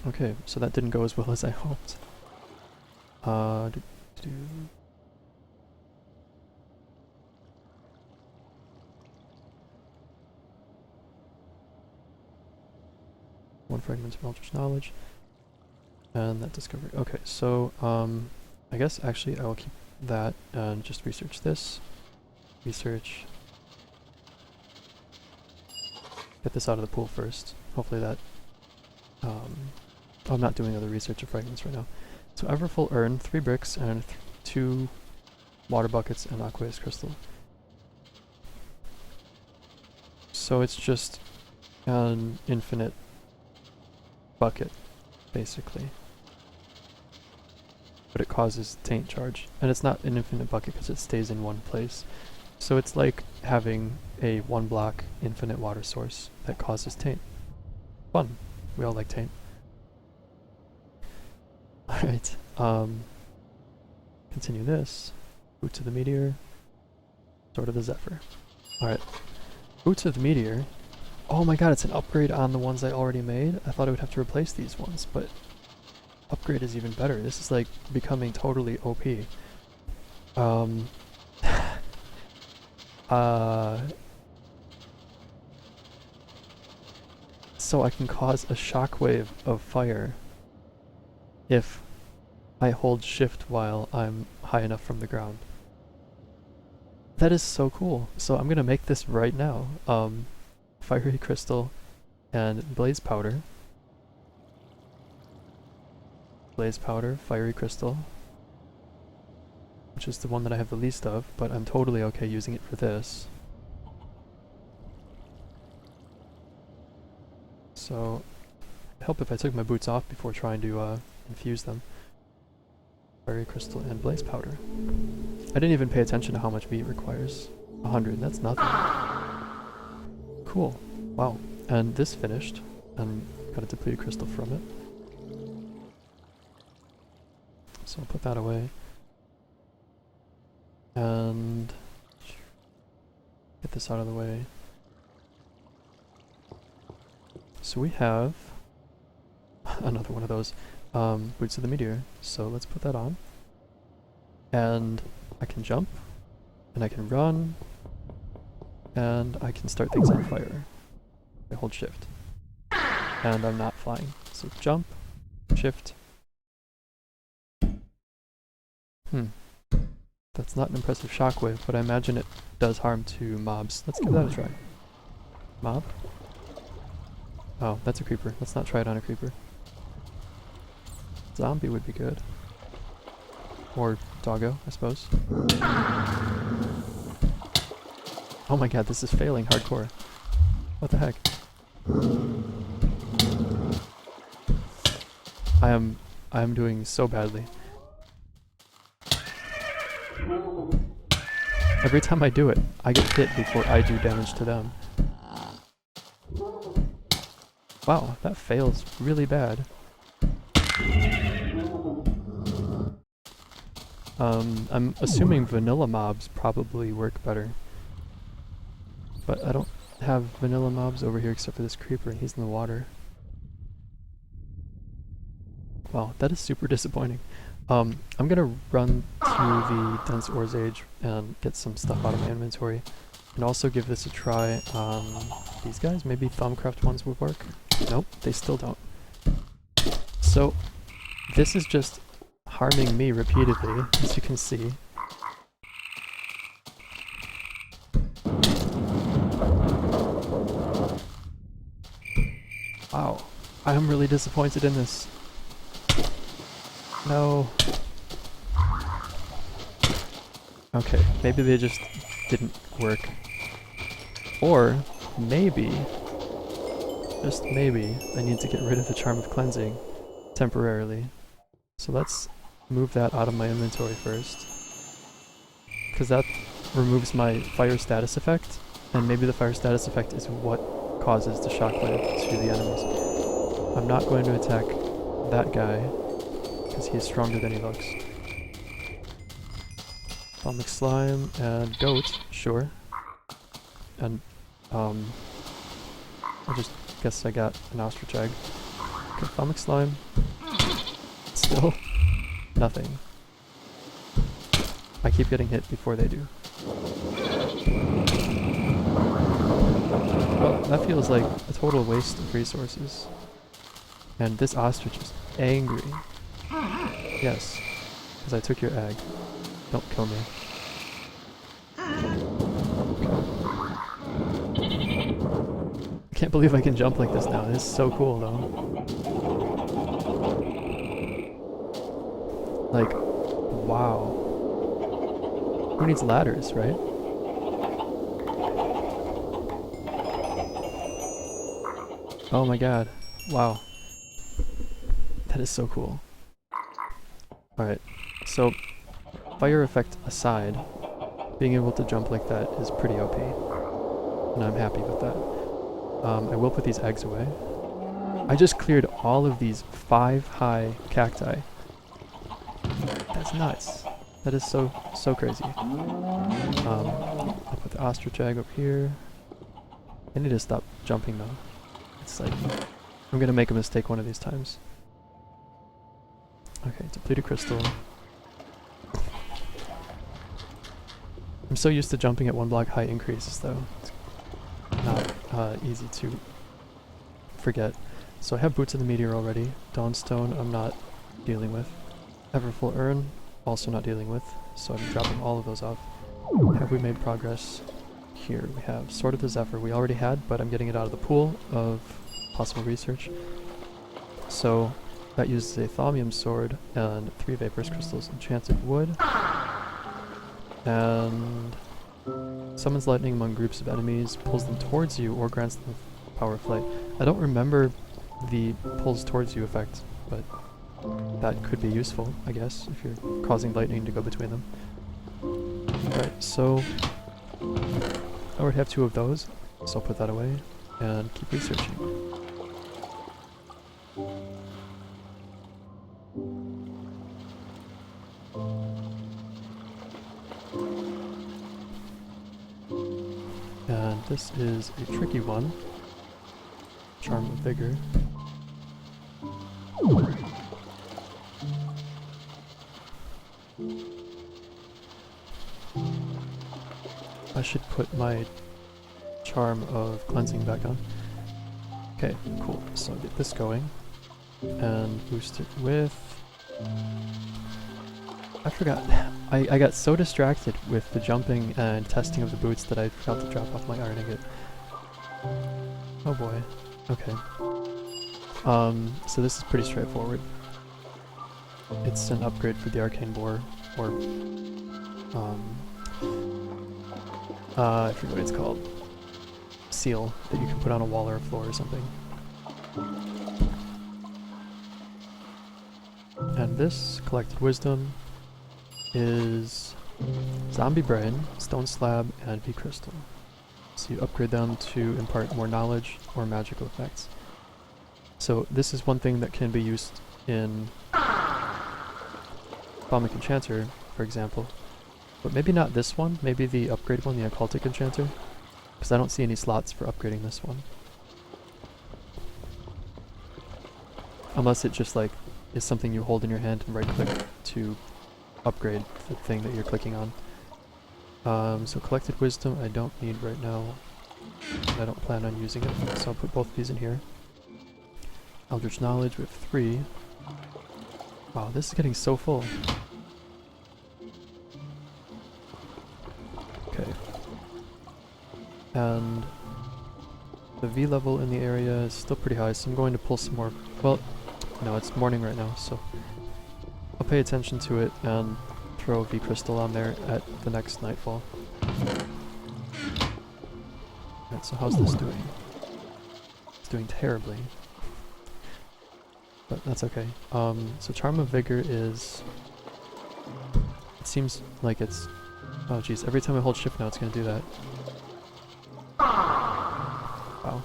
Okay, so that didn't go as well as I hoped. One fragment of Eldritch Knowledge. And that discovery. Okay, so I guess actually I will keep that and just research this. Research. Get this out of the pool first. Hopefully that... I'm not doing other research of fragments right now. So Everfull Urn, 3 bricks, and 2 water buckets and aqueous crystal. So it's just an infinite bucket, basically. But it causes taint charge. And it's not an infinite bucket because it stays in one place. So it's like having a 1 block infinite water source that causes taint. Fun. We all like taint. Alright, continue this. Boots of the Meteor. Sword of the Zephyr. Alright. Boots of the Meteor. Oh my god, it's an upgrade on the ones I already made? I thought I would have to replace these ones, but upgrade is even better. This is like becoming totally OP. So I can cause a shockwave of fire if I hold shift while I'm high enough from the ground. That is so cool. So I'm gonna make this right now. Fiery crystal and blaze powder. Blaze powder, fiery crystal, which is the one that I have the least of, but I'm totally okay using it for this. So, it'd help if I took my boots off before trying to infuse them. Fiery crystal and blaze powder. I didn't even pay attention to how much V it requires. 100, that's nothing. Cool. Wow. And this finished, and got a depleted crystal from it. So I'll put that away. And get this out of the way. So we have another one of those Boots of the Meteor. So let's put that on. And I can jump, and I can run, and I can start things on fire. I hold shift. And I'm not flying. So jump, shift. That's not an impressive shockwave, but I imagine it does harm to mobs. Let's give that a try. Mob? Oh, that's a creeper. Let's not try it on a creeper. Zombie would be good. Or doggo, I suppose. Oh my god, this is failing hardcore. What the heck? I am doing so badly. Every time I do it, I get hit before I do damage to them. Wow, that fails really bad. I'm assuming vanilla mobs probably work better. But I don't have vanilla mobs over here except for this creeper, and he's in the water. Wow, that is super disappointing. I'm gonna run to the Dense Ores Age and get some stuff out of my inventory. And also give this a try on these guys. Maybe Thaumcraft ones would work. Nope, they still don't. So, this is just harming me repeatedly, as you can see. Wow, I am really disappointed in this. No. Okay, maybe they just didn't work. Or maybe, just maybe, I need to get rid of the Charm of Cleansing temporarily. So let's move that out of my inventory first. Because that removes my fire status effect, and maybe the fire status effect is what causes the shockwave to the enemies. I'm not going to attack that guy, because he is stronger than he looks. Balmic Slime and Goat, sure. And, I just guess I got an Ostrich Egg. Okay, Thaumcraft slime. Still nothing. I keep getting hit before they do. Well, that feels like a total waste of resources. And this ostrich is angry. Yes, because I took your egg. Don't kill me. I can't believe I can jump like this now. This is so cool though. Like, wow. Who needs ladders, right? Oh my god. Wow. That is so cool. Alright, so fire effect aside, being able to jump like that is pretty OP. And I'm happy with that. I will put these eggs away. I just cleared all of these 5 high cacti. That's nuts. That is so crazy. I'll put the ostrich egg over here. I need to stop jumping though. It's like, I'm gonna make a mistake one of these times. Okay, depleted crystal. I'm so used to jumping at 1 block high increases though. It's not easy to forget. So I have boots of the meteor already. Dawnstone I'm not dealing with. Everfull urn also not dealing with. So I'm dropping all of those off. Have we made progress? Here we have Sword of the Zephyr we already had, but I'm getting it out of the pool of possible research. So that uses a thaumium sword and 3 vaporous crystals, enchanted wood, and summons lightning among groups of enemies, pulls them towards you, or grants them power of flight. I don't remember the pulls towards you effect, but that could be useful, I guess, if you're causing lightning to go between them. Alright, so I already have 2 of those, so I'll put that away and keep researching. And this is a tricky one. Charm of Vigor. I should put my Charm of Cleansing back on. Okay, cool. So I'll get this going and boost it with... I forgot. I got so distracted with the jumping and testing of the boots that I forgot to drop off my iron ingot. Oh boy. Okay. So this is pretty straightforward. It's an upgrade for the arcane bore, or I forget what it's called. Seal that you can put on a wall or a floor or something. And this collected wisdom is zombie brain, stone slab, and V crystal. So you upgrade them to impart more knowledge or magical effects. So this is one thing that can be used in Balmic Enchanter, for example. But maybe not this one, maybe the upgrade one, the Occultic Enchanter. Because I don't see any slots for upgrading this one. Unless it just like is something you hold in your hand and right click to upgrade the thing that you're clicking on. So collected wisdom I don't need right now. I don't plan on using it, so I'll put both of these in here. Eldritch knowledge with 3. Wow, this is getting so full. Okay. And the V level in the area is still pretty high, so I'm going to pull some more. Well, no, it's morning right now, so I'll pay attention to it and throw V crystal on there at the next nightfall. Alright, so how's this doing? It's doing terribly. But that's okay. So Charm of Vigor is... It seems like it's... Oh geez, every time I hold shift now it's gonna do that. Wow.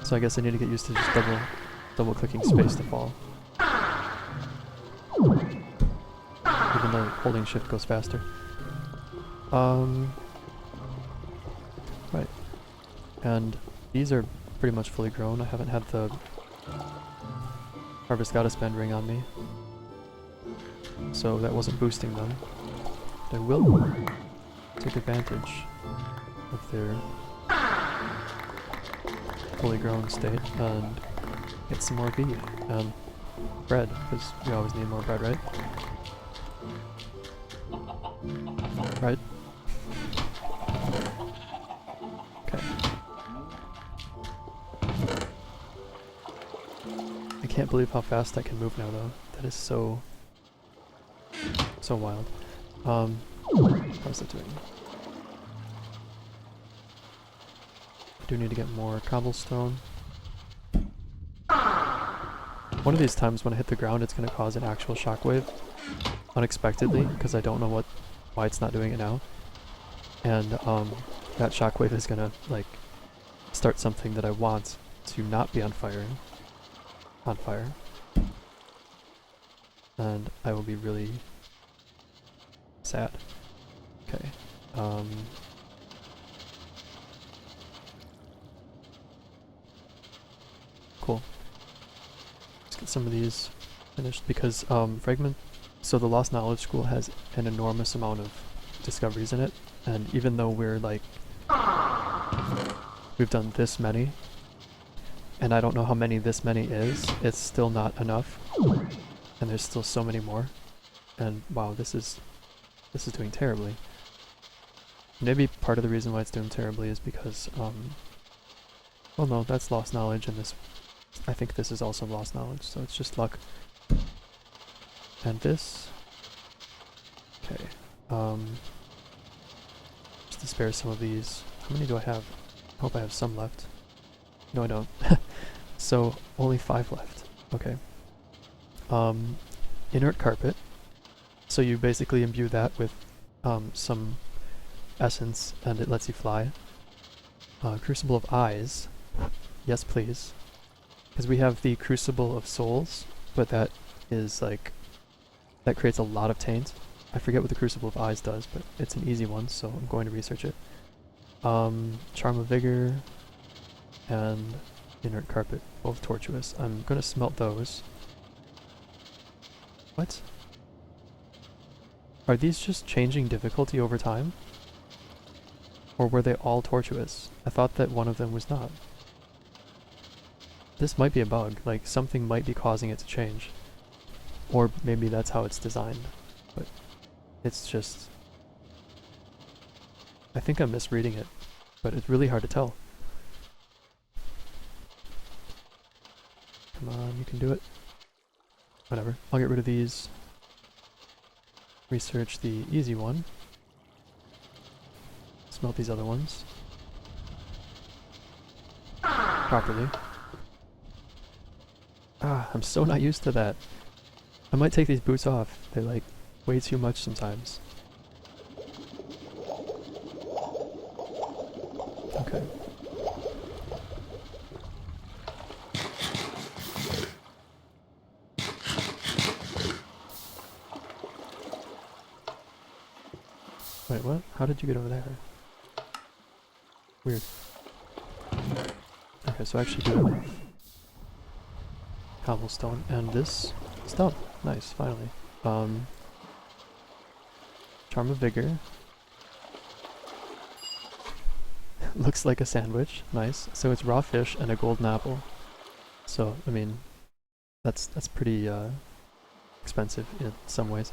So I guess I need to get used to just double clicking space to fall. Even though holding shift goes faster. Right. And these are pretty much fully grown. I haven't had the Harvest Goddess Band ring on me, so that wasn't boosting them. But I will take advantage of their fully grown state and get some more V and bread, because we always need more bread, right? Right? Okay. I can't believe how fast I can move now, though. That is so wild. How's that doing? I do need to get more cobblestone. One of these times when I hit the ground, it's going to cause an actual shockwave unexpectedly, because I don't know why it's not doing it now. And that shockwave is going to like start something that I want to not be on fire. And I will be really sad. Okay. Cool. Let's get some of these finished, because Fragment, so the Lost Knowledge School has an enormous amount of discoveries in it, and even though we're like, we've done this many, and I don't know how many this many is, it's still not enough, and there's still so many more, and wow, this is doing terribly. Maybe part of the reason why it's doing terribly is because, well no, that's Lost Knowledge, and this, I think this is also Lost Knowledge, so it's just luck. And this, okay, just to spare some of these. How many do I have? I hope I have some left. No, I don't. So, only 5 left. Okay. Inert carpet. So you basically imbue that with some essence, and it lets you fly. Crucible of Eyes. Yes, please. Because we have the Crucible of Souls, but that is like, that creates a lot of taint. I forget what the Crucible of Eyes does, but it's an easy one, so I'm going to research it. Charm of Vigor and Inert Carpet, both tortuous. I'm going to smelt those. What? Are these just changing difficulty over time? Or were they all tortuous? I thought that one of them was not. This might be a bug, like something might be causing it to change. Or maybe that's how it's designed, but it's just... I think I'm misreading it, but it's really hard to tell. Come on, you can do it. Whatever, I'll get rid of these. Research the easy one. Smelt these other ones. Properly. Ah, I'm so not used to that. I might take these boots off. They're like way too much sometimes. Okay. Wait, what? How did you get over there? Weird. Okay, so I actually do have cobblestone, and this is done. Nice, finally. Charm of Vigor. Looks like a sandwich. Nice. So it's raw fish and a golden apple. So, I mean, that's pretty expensive in some ways.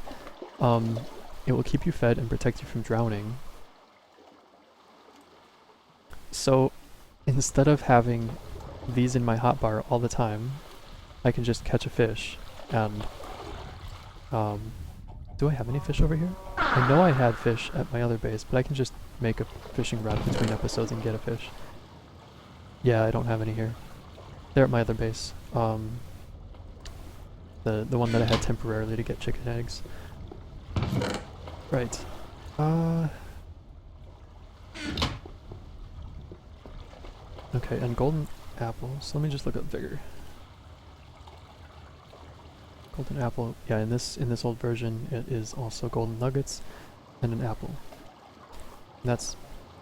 It will keep you fed and protect you from drowning. So, instead of having these in my hotbar all the time, I can just catch a fish and... do I have any fish over here? I know I had fish at my other base, but I can just make a fishing rod between episodes and get a fish. Yeah, I don't have any here. They're at my other base. The one that I had temporarily to get chicken eggs. Right. Okay, and golden apple. So let me just look up Vigor. Golden apple. Yeah, in this old version, it is also golden nuggets and an apple. And that's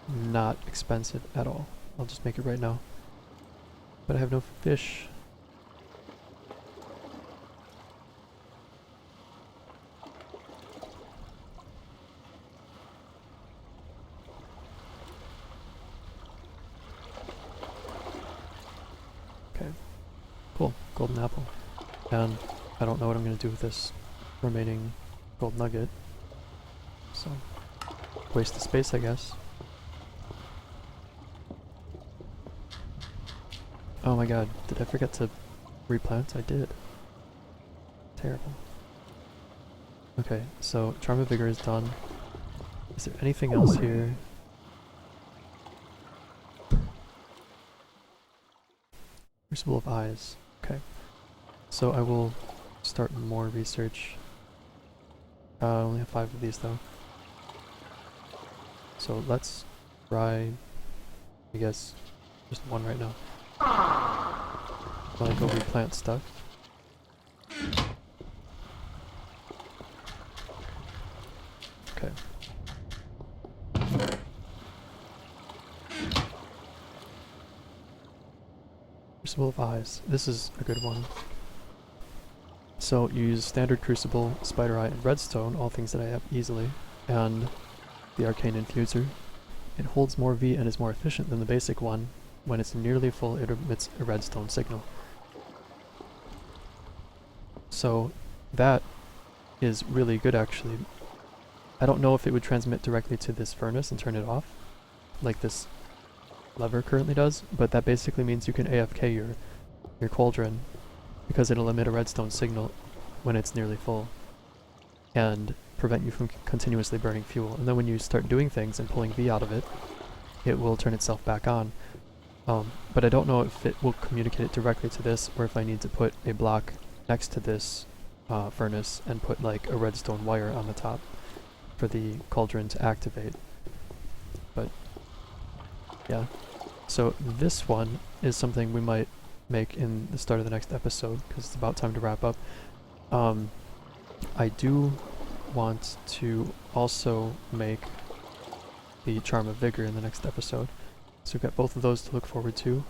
not expensive at all. I'll just make it right now. But I have no fish. Okay, cool, golden apple. And I don't know what I'm gonna do with this remaining gold nugget, so waste the space, I guess. Oh my god, did I forget to replant? I did. Terrible. Okay, so Charm of Vigor is done. Is there anything else here? Crucible of Eyes. Okay. So I will start more research. I only have 5 of these though. So let's try, I guess, just 1 right now. While I go replant stuff. Okay. Crucible of Eyes. This is a good one. So you use standard crucible, spider eye, and redstone, all things that I have easily, and the arcane infuser. It holds more V and is more efficient than the basic one. When it's nearly full, it emits a redstone signal. So that is really good actually. I don't know if it would transmit directly to this furnace and turn it off, like this lever currently does, but that basically means you can AFK your cauldron, because it'll emit a redstone signal when it's nearly full, and prevent you from continuously burning fuel. And then when you start doing things and pulling V out of it, it will turn itself back on. But I don't know if it will communicate it directly to this, or if I need to put a block next to this furnace and put like a redstone wire on the top for the cauldron to activate. But yeah, so this one is something we might make in the start of the next episode, because it's about time to wrap up. I do want to also make the Charm of Vigor in the next episode, so we've got both of those to look forward to.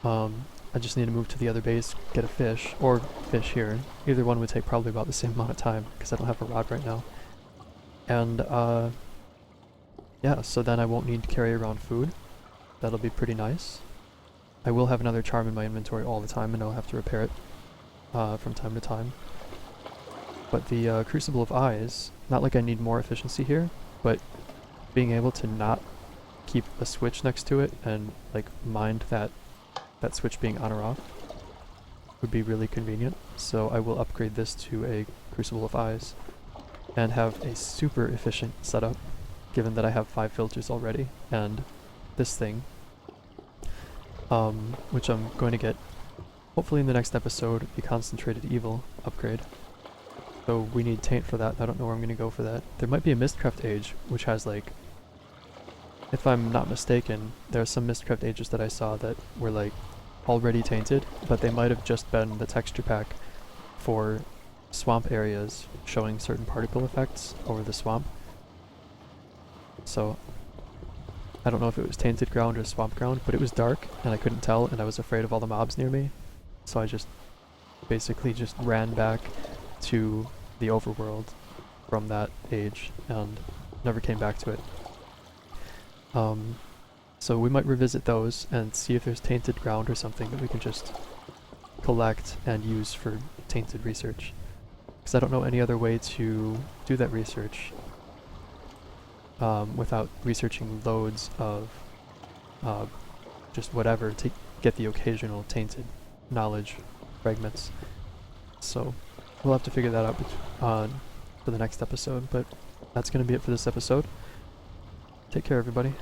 I just need to move to the other base, get a fish, or fish here. Either one would take probably about the same amount of time, because I don't have a rod right now. And yeah, so then I won't need to carry around food. That'll be pretty nice. I will have another charm in my inventory all the time, and I'll have to repair it from time to time. But the Crucible of Eyes, not like I need more efficiency here, but being able to not keep a switch next to it and like mind that switch being on or off would be really convenient. So I will upgrade this to a Crucible of Eyes and have a super efficient setup, given that I have 5 filters already, and this thing, which I'm going to get hopefully in the next episode, the Concentrated Evil upgrade. So we need Taint for that. I don't know where I'm going to go for that. There might be a Mistcraft Age, which has like, if I'm not mistaken, there are some Mistcraft Ages that I saw that were like already tainted, but they might have just been the texture pack for swamp areas showing certain particle effects over the swamp. So I don't know if it was tainted ground or swamp ground, but it was dark and I couldn't tell, and I was afraid of all the mobs near me. So I just basically just ran back to the overworld from that age and never came back to it. So we might revisit those and see if there's tainted ground or something that we can just collect and use for tainted research. Because I don't know any other way to do that research without researching loads of just whatever to get the occasional tainted knowledge fragments. So we'll have to figure that out for the next episode, but that's going to be it for this episode. Take care, everybody.